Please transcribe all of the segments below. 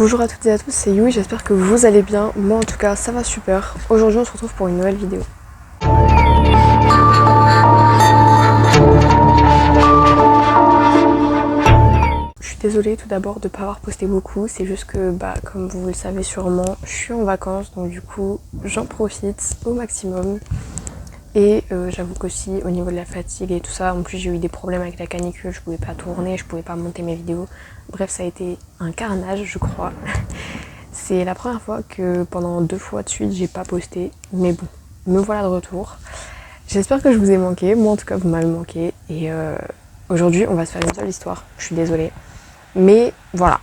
Bonjour à toutes et à tous, c'est Yui, j'espère que vous allez bien. Moi en tout cas ça va super. Aujourd'hui on se retrouve pour une nouvelle vidéo. Je suis désolée tout d'abord de ne pas avoir posté beaucoup, c'est juste que comme vous le savez sûrement, je suis en vacances donc du coup j'en profite au maximum. Et j'avoue qu'aussi au niveau de la fatigue et tout ça, en plus j'ai eu des problèmes avec la canicule, je pouvais pas tourner, je pouvais pas monter mes vidéos. Bref, ça a été un carnage je crois. C'est la première fois que pendant 2 fois de suite j'ai pas posté, mais bon, me voilà de retour. J'espère que je vous ai manqué, moi en tout cas vous m'avez manqué. Et aujourd'hui on va se faire une seule histoire, je suis désolée. Mais voilà.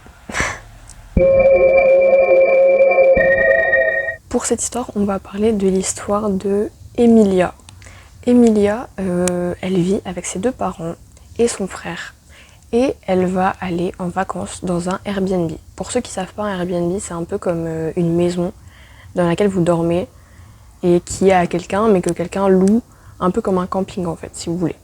Pour cette histoire, on va parler de l'histoire de Emilia. Emilia, elle vit avec ses 2 parents et son frère. Et elle va aller en vacances dans un Airbnb. Pour ceux qui ne savent pas, un Airbnb, c'est un peu comme une maison dans laquelle vous dormez et qui est à quelqu'un, mais que quelqu'un loue, un peu comme un camping en fait, si vous voulez.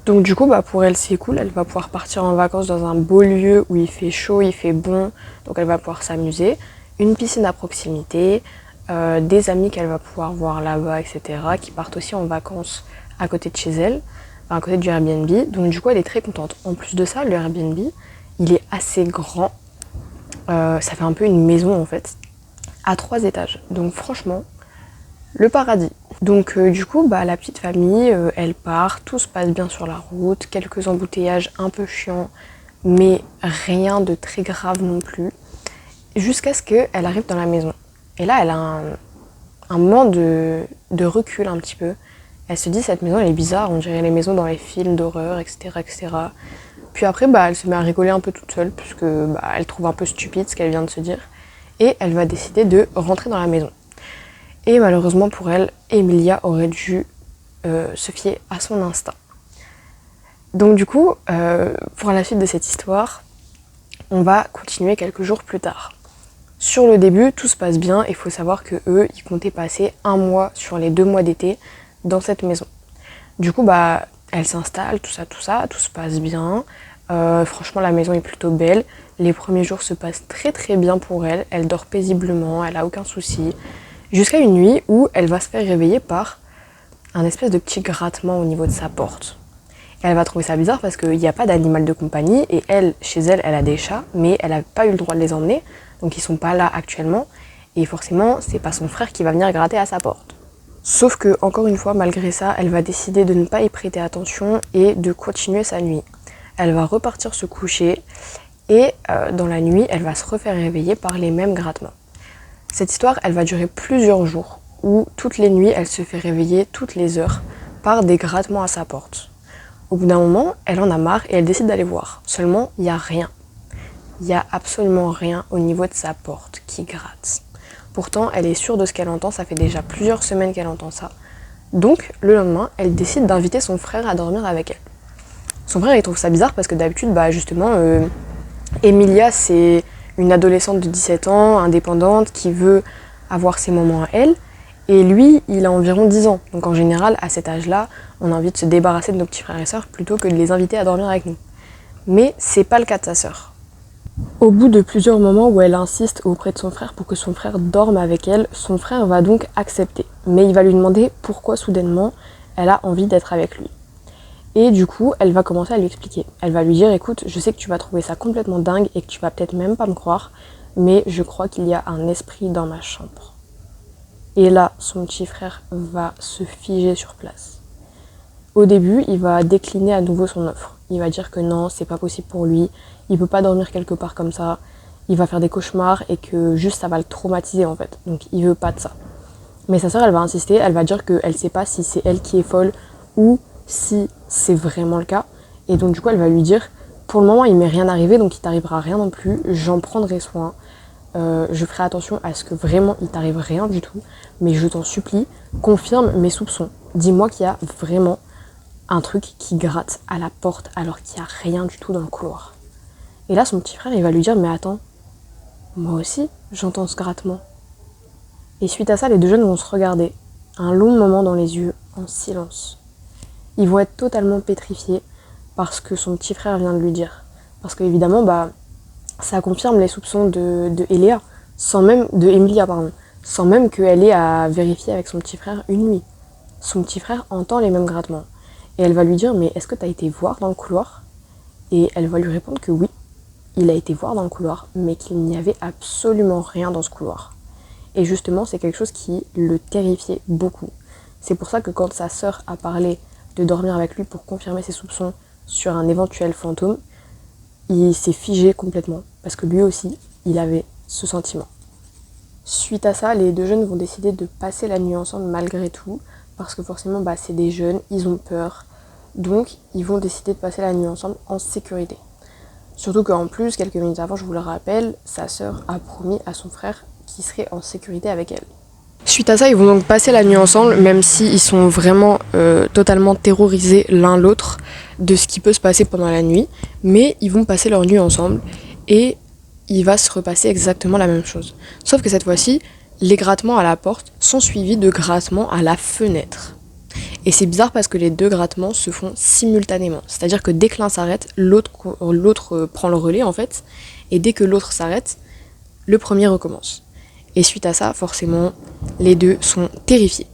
Donc du coup, pour elle, c'est cool. Elle va pouvoir partir en vacances dans un beau lieu où il fait chaud, il fait bon. Donc elle va pouvoir s'amuser. Une piscine à proximité, des amis qu'elle va pouvoir voir là-bas, etc. qui partent aussi en vacances à côté de chez elle. À côté du Airbnb, donc du coup elle est très contente. En plus de ça, le Airbnb, il est assez grand, ça fait un peu une maison en fait, à 3 étages. Donc franchement, le paradis. Donc du coup, la petite famille, elle part, tout se passe bien sur la route, quelques embouteillages un peu chiants, mais rien de très grave non plus, jusqu'à ce qu'elle arrive dans la maison. Et là, elle a un moment de recul un petit peu. Elle se dit, cette maison elle est bizarre, on dirait les maisons dans les films d'horreur, etc., etc. Puis après, elle se met à rigoler un peu toute seule, puisque elle trouve un peu stupide ce qu'elle vient de se dire. Et elle va décider de rentrer dans la maison. Et malheureusement pour elle, Emilia aurait dû se fier à son instinct. Donc du coup, pour la suite de cette histoire, on va continuer quelques jours plus tard. Sur le début, tout se passe bien, et il faut savoir que eux, ils comptaient passer 1 mois sur les 2 mois d'été dans cette maison. Du coup, elle s'installe, tout ça, tout se passe bien. Franchement, la maison est plutôt belle. Les premiers jours se passent très très bien pour elle. Elle dort paisiblement, elle a aucun souci. Jusqu'à une nuit où elle va se faire réveiller par un espèce de petit grattement au niveau de sa porte. Et elle va trouver ça bizarre parce qu'il n'y a pas d'animal de compagnie et elle, chez elle, elle a des chats, mais elle n'a pas eu le droit de les emmener, donc ils sont pas là actuellement. Et forcément, c'est pas son frère qui va venir gratter à sa porte. Sauf que, encore une fois, malgré ça, elle va décider de ne pas y prêter attention et de continuer sa nuit. Elle va repartir se coucher et dans la nuit, elle va se refaire réveiller par les mêmes grattements. Cette histoire, elle va durer plusieurs jours, où toutes les nuits, elle se fait réveiller toutes les heures par des grattements à sa porte. Au bout d'un moment, elle en a marre et elle décide d'aller voir. Seulement, il n'y a rien. Il n'y a absolument rien au niveau de sa porte qui gratte. Pourtant, elle est sûre de ce qu'elle entend, ça fait déjà plusieurs semaines qu'elle entend ça. Donc, le lendemain, elle décide d'inviter son frère à dormir avec elle. Son frère, il trouve ça bizarre parce que d'habitude, justement, Emilia, c'est une adolescente de 17 ans, indépendante, qui veut avoir ses moments à elle. Et lui, il a environ 10 ans. Donc en général, à cet âge-là, on a envie de se débarrasser de nos petits frères et sœurs plutôt que de les inviter à dormir avec nous. Mais c'est pas le cas de sa sœur. Au bout de plusieurs moments où elle insiste auprès de son frère pour que son frère dorme avec elle, son frère va donc accepter. Mais il va lui demander pourquoi soudainement elle a envie d'être avec lui. Et du coup, elle va commencer à lui expliquer. Elle va lui dire, écoute, je sais que tu vas trouver ça complètement dingue et que tu vas peut-être même pas me croire, mais je crois qu'il y a un esprit dans ma chambre. Et là, son petit frère va se figer sur place. Au début, il va décliner à nouveau son offre. Il va dire que non, c'est pas possible pour lui, il peut pas dormir quelque part comme ça, il va faire des cauchemars et que juste ça va le traumatiser en fait. Donc il veut pas de ça. Mais sa sœur, elle va insister, elle va dire qu'elle sait pas si c'est elle qui est folle ou si c'est vraiment le cas. Et donc du coup, elle va lui dire, pour le moment, il m'est rien arrivé, donc il t'arrivera rien non plus, j'en prendrai soin. Je ferai attention à ce que vraiment il t'arrive rien du tout, mais je t'en supplie, confirme mes soupçons. Dis-moi qu'il y a vraiment un truc qui gratte à la porte alors qu'il n'y a rien du tout dans le couloir. Et là, son petit frère, il va lui dire, mais attends, moi aussi, j'entends ce grattement. Et suite à ça, les 2 jeunes vont se regarder, un long moment dans les yeux, en silence. Ils vont être totalement pétrifiés par ce que son petit frère vient de lui dire. Parce qu'évidemment, Ça confirme les soupçons de Eléa, de Emilia, pardon, sans même qu'elle ait à vérifier avec son petit frère une nuit. Son petit frère entend les mêmes grattements. Et elle va lui dire, mais est-ce que tu as été voir dans le couloir? Et elle va lui répondre que oui, il a été voir dans le couloir, mais qu'il n'y avait absolument rien dans ce couloir. Et justement, c'est quelque chose qui le terrifiait beaucoup. C'est pour ça que quand sa sœur a parlé de dormir avec lui pour confirmer ses soupçons sur un éventuel fantôme, il s'est figé complètement, parce que lui aussi, il avait ce sentiment. Suite à ça, les deux jeunes vont décider de passer la nuit ensemble malgré tout, parce que forcément, c'est des jeunes, ils ont peur, donc ils vont décider de passer la nuit ensemble en sécurité. Surtout qu'en plus, quelques minutes avant, je vous le rappelle, sa sœur a promis à son frère qu'il serait en sécurité avec elle. Suite à ça, ils vont donc passer la nuit ensemble, même s'ils sont vraiment totalement terrorisés l'un l'autre de ce qui peut se passer pendant la nuit. Mais ils vont passer leur nuit ensemble et il va se repasser exactement la même chose. Sauf que cette fois-ci, les grattements à la porte sont suivis de grattements à la fenêtre. Et c'est bizarre parce que les deux grattements se font simultanément. C'est-à-dire que dès que l'un s'arrête, l'autre prend le relais en fait. Et dès que l'autre s'arrête, le premier recommence. Et suite à ça, forcément, les deux sont terrifiés.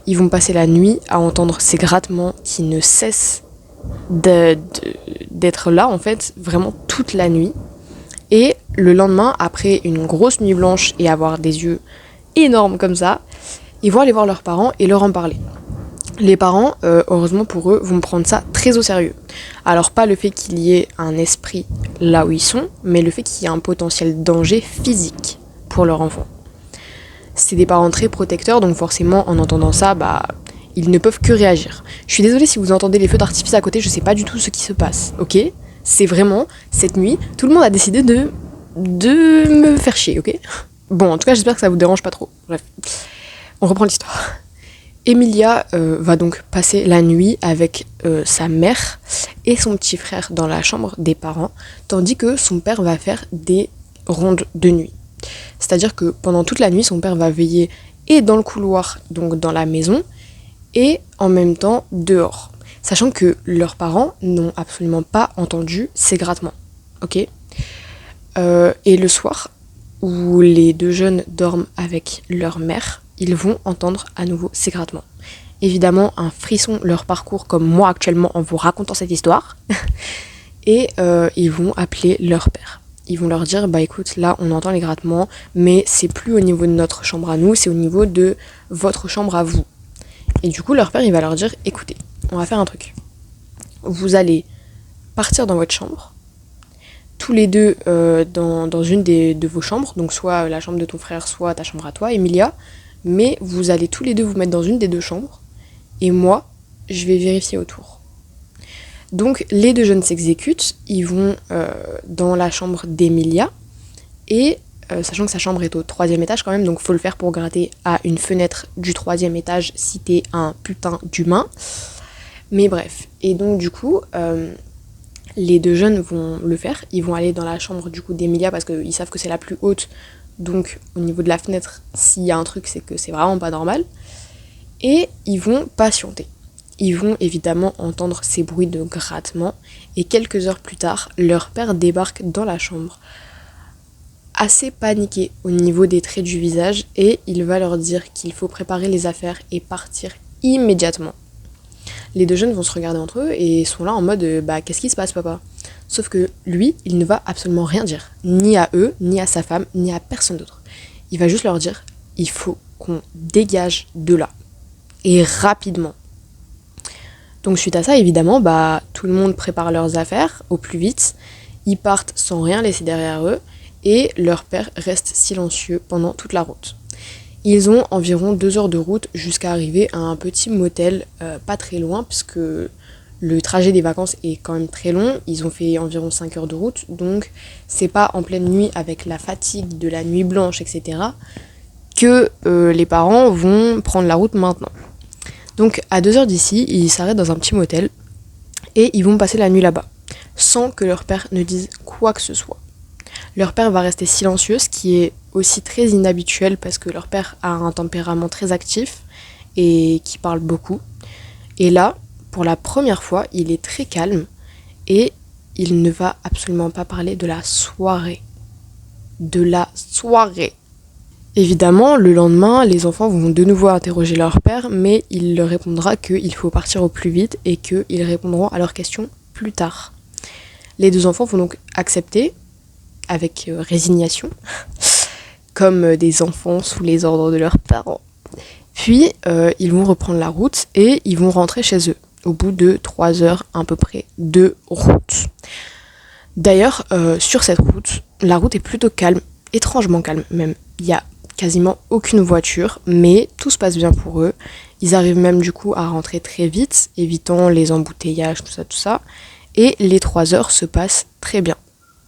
Ils vont passer la nuit à entendre ces grattements qui ne cessent d'être là en fait, vraiment toute la nuit. Et le lendemain, après une grosse nuit blanche et avoir des yeux énormes comme ça, ils vont aller voir leurs parents et leur en parler. Les parents, heureusement pour eux, vont prendre ça très au sérieux. Alors pas le fait qu'il y ait un esprit là où ils sont, mais le fait qu'il y ait un potentiel danger physique pour leur enfant. C'est des parents très protecteurs, donc forcément en entendant ça, ils ne peuvent que réagir. Je suis désolée si vous entendez les feux d'artifice à côté, je sais pas du tout ce qui se passe, ok? C'est vraiment, cette nuit, tout le monde a décidé de me faire chier, ok? Bon, en tout cas, j'espère que ça vous dérange pas trop. Bref, on reprend l'histoire. Emilia va donc passer la nuit avec sa mère et son petit frère dans la chambre des parents, tandis que son père va faire des rondes de nuit. C'est-à-dire que pendant toute la nuit, son père va veiller et dans le couloir, donc dans la maison, et en même temps dehors. Sachant que leurs parents n'ont absolument pas entendu ces grattements. Ok ? Et le soir, où les deux jeunes dorment avec leur mère, ils vont entendre à nouveau ces grattements. Évidemment, un frisson leur parcourt comme moi actuellement en vous racontant cette histoire. Et ils vont appeler leur père. Ils vont leur dire, écoute, là on entend les grattements, mais c'est plus au niveau de notre chambre à nous, c'est au niveau de votre chambre à vous. Et du coup, leur père, il va leur dire, écoutez, on va faire un truc. Vous allez partir dans votre chambre, tous les deux dans une de vos chambres, donc soit la chambre de ton frère, soit ta chambre à toi, Emilia, mais vous allez tous les deux vous mettre dans une des deux chambres, et moi, je vais vérifier autour. Donc les deux jeunes s'exécutent, ils vont dans la chambre d'Emilia, et sachant que sa chambre est au 3e étage quand même, donc faut le faire pour gratter à une fenêtre du 3e étage si t'es un putain d'humain. Mais bref, et donc du coup, les deux jeunes vont le faire, ils vont aller dans la chambre du coup d'Emilia parce qu'ils savent que c'est la plus haute, donc au niveau de la fenêtre, s'il y a un truc, c'est que c'est vraiment pas normal, et ils vont patienter. Ils vont évidemment entendre ces bruits de grattement, et quelques heures plus tard, leur père débarque dans la chambre, assez paniqué au niveau des traits du visage, et il va leur dire qu'il faut préparer les affaires et partir immédiatement. Les deux jeunes vont se regarder entre eux et sont là en mode qu'est-ce qui se passe papa ? Sauf que lui, il ne va absolument rien dire, ni à eux, ni à sa femme, ni à personne d'autre. Il va juste leur dire il faut qu'on dégage de là, et rapidement. Donc suite à ça, évidemment, tout le monde prépare leurs affaires au plus vite, ils partent sans rien laisser derrière eux, et leur père reste silencieux pendant toute la route. Ils ont environ 2 heures de route jusqu'à arriver à un petit motel pas très loin, puisque le trajet des vacances est quand même très long, ils ont fait environ 5 heures de route, donc c'est pas en pleine nuit avec la fatigue de la nuit blanche, etc., que les parents vont prendre la route maintenant. Donc à 2 heures d'ici, ils s'arrêtent dans un petit motel et ils vont passer la nuit là-bas, sans que leur père ne dise quoi que ce soit. Leur père va rester silencieux, ce qui est aussi très inhabituel parce que leur père a un tempérament très actif et qui parle beaucoup. Et là, pour la première fois, il est très calme et il ne va absolument pas parler de la soirée. De la soirée. Évidemment, le lendemain, les enfants vont de nouveau interroger leur père, mais il leur répondra qu'il faut partir au plus vite et qu'ils répondront à leurs questions plus tard. Les deux enfants vont donc accepter, avec résignation, comme des enfants sous les ordres de leurs parents. Puis, ils vont reprendre la route et ils vont rentrer chez eux, au bout de 3 heures à peu près de route. D'ailleurs, sur cette route, la route est plutôt calme, étrangement calme même. Il y a quasiment aucune voiture, mais tout se passe bien pour eux. Ils arrivent même du coup à rentrer très vite, évitant les embouteillages, tout ça. Et les 3 heures se passent très bien.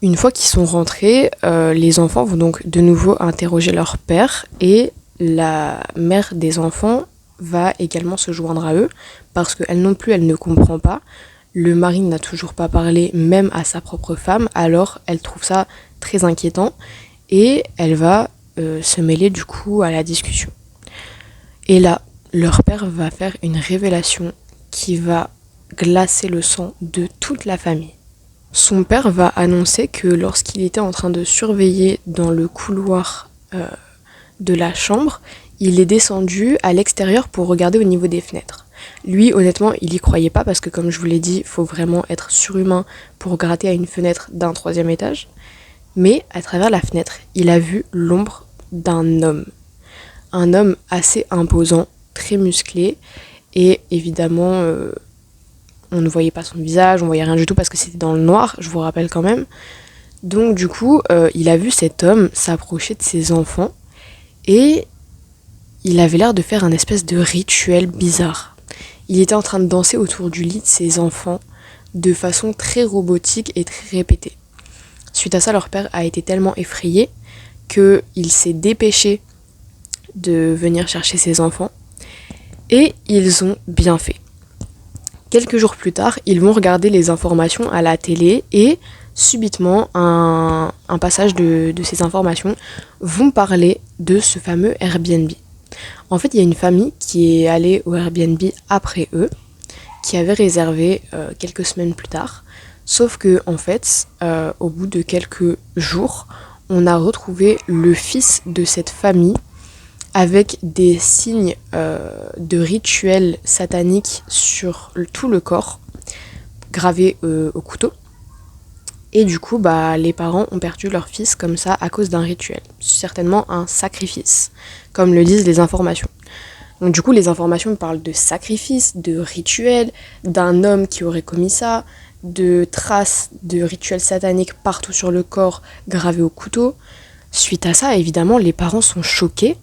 Une fois qu'ils sont rentrés, les enfants vont donc de nouveau interroger leur père et la mère des enfants va également se joindre à eux parce qu'elle non plus, elle ne comprend pas. Le mari n'a toujours pas parlé même à sa propre femme, alors elle trouve ça très inquiétant et elle va se mêler du coup à la discussion. Et là, leur père va faire une révélation qui va glacer le sang de toute la famille. Son père va annoncer que lorsqu'il était en train de surveiller dans le couloir de la chambre, il est descendu à l'extérieur pour regarder au niveau des fenêtres. Lui, honnêtement, il y croyait pas parce que, comme je vous l'ai dit, il faut vraiment être surhumain pour gratter à une fenêtre d'un 3e étage. Mais à travers la fenêtre, il a vu l'ombre d'un homme. Un homme assez imposant, très musclé, et évidemment, on ne voyait pas son visage, on voyait rien du tout parce que c'était dans le noir, je vous rappelle quand même. Donc du coup, il a vu cet homme s'approcher de ses enfants, et il avait l'air de faire un espèce de rituel bizarre. Il était en train de danser autour du lit de ses enfants de façon très robotique et très répétée. Suite à ça, leur père a été tellement effrayé qu'il s'est dépêché de venir chercher ses enfants et ils ont bien fait. Quelques jours plus tard, ils vont regarder les informations à la télé et subitement, un passage de ces informations vont parler de ce fameux Airbnb. En fait, il y a une famille qui est allée au Airbnb après eux, qui avait réservé quelques semaines plus tard. Sauf que, en fait, au bout de quelques jours, on a retrouvé le fils de cette famille avec des signes de rituels sataniques sur tout le corps, gravés au couteau. Et du coup, les parents ont perdu leur fils comme ça à cause d'un rituel. Certainement un sacrifice, comme le disent les informations. Donc du coup, les informations parlent de sacrifice, de rituel, d'un homme qui aurait commis ça, de traces de rituels sataniques partout sur le corps gravés au couteau. Suite à ça, évidemment, les parents sont choqués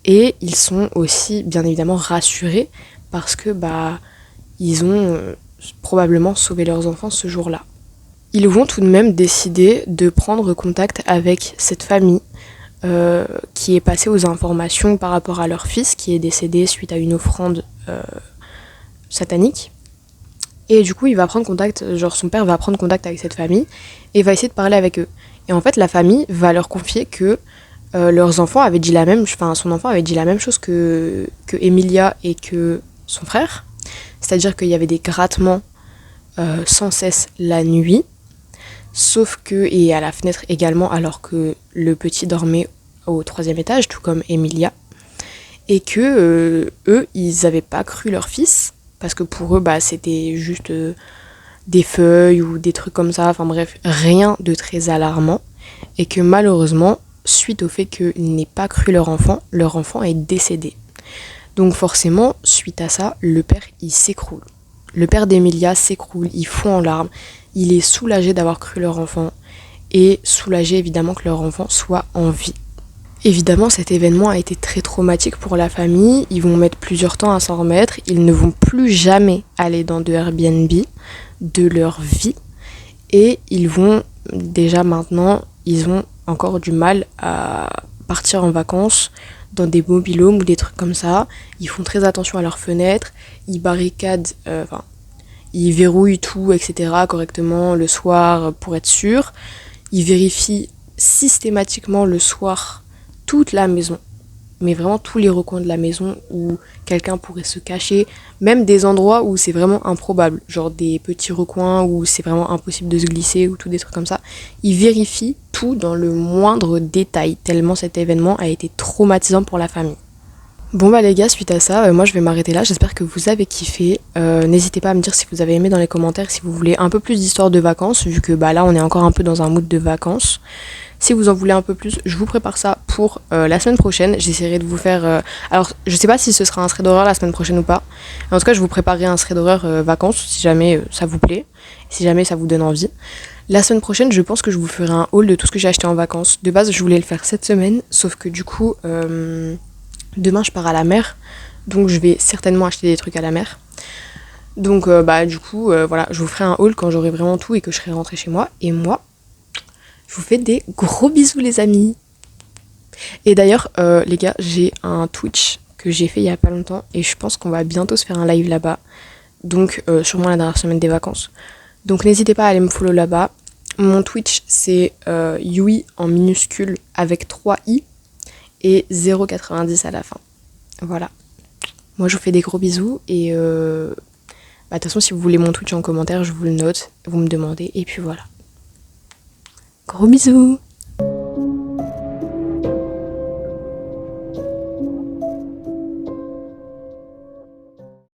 et ils sont aussi bien évidemment rassurés parce que ils ont probablement sauvé leurs enfants ce jour-là. Ils vont tout de même décider de prendre contact avec cette famille qui est passée aux informations par rapport à leur fils qui est décédé suite à une offrande satanique. Et du coup, il va prendre contact, son père va prendre contact avec cette famille et va essayer de parler avec eux. Et en fait, la famille va leur confier que son enfant avait dit la même chose que Emilia et que son frère. C'est-à-dire qu'il y avait des grattements sans cesse la nuit. Sauf que, et à la fenêtre également, alors que le petit dormait au 3e étage, tout comme Emilia. Et que eux, ils n'avaient pas cru leur fils, parce que pour eux, c'était juste des feuilles ou des trucs comme ça, enfin bref, rien de très alarmant. Et que malheureusement, suite au fait qu'ils n'aient pas cru leur enfant est décédé. Donc forcément, suite à ça, le père, il s'écroule. Le père d'Emilia s'écroule, il fond en larmes. Il est soulagé d'avoir cru leur enfant et soulagé évidemment que leur enfant soit en vie. Évidemment, cet événement a été très traumatique pour la famille. Ils vont mettre plusieurs temps à s'en remettre. Ils ne vont plus jamais aller dans de Airbnb de leur vie. Et ils vont, déjà maintenant, ils ont encore du mal à partir en vacances dans des mobil-homes ou des trucs comme ça. Ils font très attention à leurs fenêtres. Ils barricadent... Ils verrouillent tout, etc. correctement le soir pour être sûr. Ils vérifient systématiquement le soir toute la maison. mais vraiment tous les recoins de la maison où quelqu'un pourrait se cacher, même des endroits où c'est vraiment improbable, genre des petits recoins où c'est vraiment impossible de se glisser ou tout des trucs comme ça. Il vérifie tout dans le moindre détail, tellement cet événement a été traumatisant pour la famille. Bon bah les gars, suite à ça, moi je vais m'arrêter là, j'espère que vous avez kiffé. N'hésitez pas à me dire si vous avez aimé dans les commentaires, si vous voulez un peu plus d'histoires de vacances, vu que bah là on est encore un peu dans un mood de vacances. Si vous en voulez un peu plus, je vous prépare ça pour la semaine prochaine. J'essaierai de vous faire... Alors je sais pas si ce sera un thread d'horreur la semaine prochaine ou pas. En tout cas je vous préparerai un thread d'horreur vacances, si jamais ça vous plaît, si jamais ça vous donne envie. La semaine prochaine, je pense que je vous ferai un haul de tout ce que j'ai acheté en vacances. De base, je voulais le faire cette semaine, sauf que du coup... Demain je pars à la mer, donc je vais certainement acheter des trucs à la mer. Donc bah du coup voilà, je vous ferai un haul quand j'aurai vraiment tout et que je serai rentrée chez moi. Et moi, je vous fais des gros bisous les amis. Et d'ailleurs les gars, j'ai un Twitch que j'ai fait il y a pas longtemps et je pense qu'on va bientôt se faire un live là-bas. Donc sûrement la dernière semaine des vacances. Donc n'hésitez pas à aller me follow là-bas. Mon Twitch c'est Yui en minuscule avec 3 i et 0,90 à la fin. Voilà. Moi je vous fais des gros bisous et de toute façon si vous voulez mon Twitch en commentaire, je vous le note, vous me demandez et puis voilà. Gros bisous.